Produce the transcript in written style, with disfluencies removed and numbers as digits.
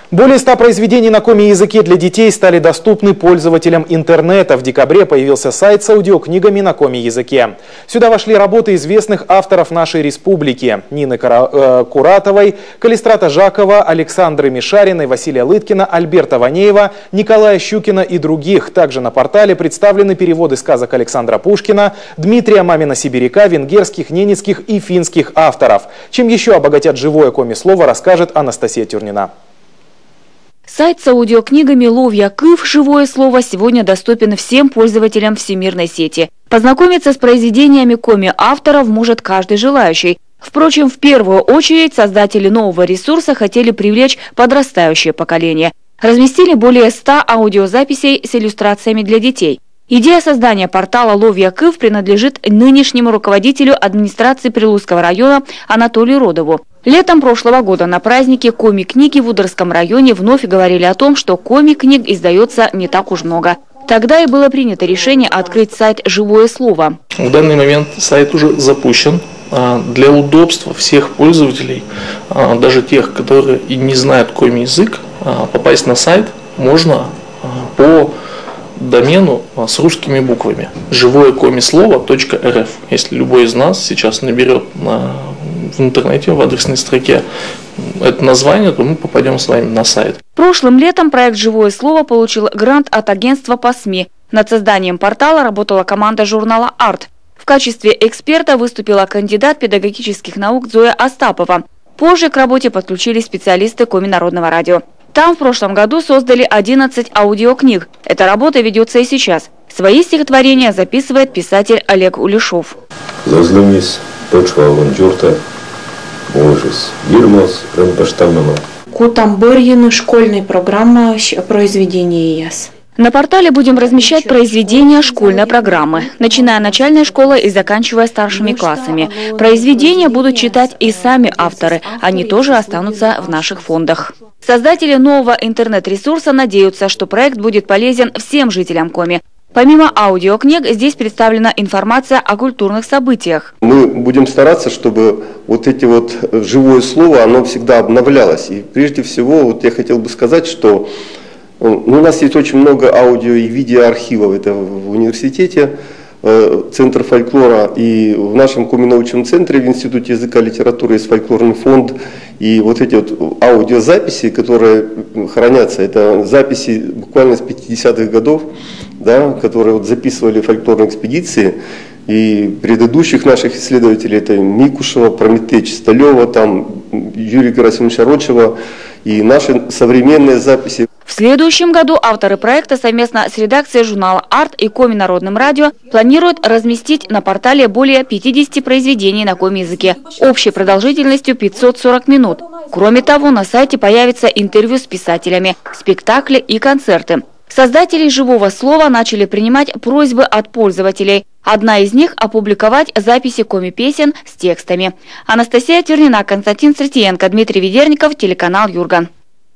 Более 100 произведений на коми-языке для детей стали доступны пользователям интернета. В декабре появился сайт с аудиокнигами на коми-языке. Сюда вошли работы известных авторов нашей республики: Нины Куратовой, Калистрата Жакова, Александры Мишариной, Василия Лыткина, Альберта Ванеева, Николая Щукина и других. Также на портале представлены переводы сказок Александра Пушкина, Дмитрия Мамина-Сибиряка, венгерских, ненецких и финских авторов. Чем еще обогатят живое коми-слово, расскажет Анастасия Тюрнина. Сайт с аудиокнигами «Ловья Кыв. Живое слово» сегодня доступен всем пользователям всемирной сети. Познакомиться с произведениями коми-авторов может каждый желающий. Впрочем, в первую очередь создатели нового ресурса хотели привлечь подрастающее поколение. Разместили более 100 аудиозаписей с иллюстрациями для детей. Идея создания портала «Ловья Кыв» принадлежит нынешнему руководителю администрации Прилузского района Анатолию Родову. Летом прошлого года на празднике коми-книги в Ударском районе вновь говорили о том, что коми-книг издается не так уж много. Тогда и было принято решение открыть сайт «Живое слово». В данный момент сайт уже запущен. Для удобства всех пользователей, даже тех, которые и не знают коми-язык, попасть на сайт можно по домену с русскими буквами живоекомислово.рф. Если любой из нас сейчас наберет в интернете в адресной строке это название, то мы попадем с вами на сайт. Прошлым летом проект «Живое слово» получил грант от агентства по СМИ. Над созданием портала работала команда журнала «Арт». В качестве эксперта выступила кандидат педагогических наук Зоя Остапова. Позже к работе подключились специалисты Коми-народного радио. Там в прошлом году создали 11 аудиокниг. Эта работа ведется и сейчас. Свои стихотворения записывает писатель Олег Улешов. Кутамбырьин школьная программа произведения ЕС. На портале будем размещать произведения школьной программы, начиная начальной школы и заканчивая старшими классами. Произведения будут читать и сами авторы, они тоже останутся в наших фондах. Создатели нового интернет-ресурса надеются, что проект будет полезен всем жителям Коми. Помимо аудиокниг, здесь представлена информация о культурных событиях. Мы будем стараться, чтобы вот эти живое слово, оно всегда обновлялось. И прежде всего, я хотел бы сказать, что у нас есть очень много аудио и видеоархивов. Это в университете, Центр фольклора, и в нашем Коми-научном центре в Институте языка и литературы есть фольклорный фонд. И вот эти аудиозаписи, которые хранятся, это записи буквально с 50-х годов, да, которые записывали фольклорные экспедиции. И предыдущих наших исследователей, это Микушева, Прометей Чисталева, Юрия Герасимовича Рочева и наши современные записи. В следующем году авторы проекта совместно с редакцией журнала «Арт» и Коми-народным радио планируют разместить на портале более 50 произведений на коми-языке общей продолжительностью 540 минут. Кроме того, на сайте появится интервью с писателями, спектакли и концерты. Создатели «Живого слова» начали принимать просьбы от пользователей. Одна из них – опубликовать записи коми-песен с текстами. Анастасия Тюрнина, Константин Сретиенко, Дмитрий Ведерников, телеканал «Юрган».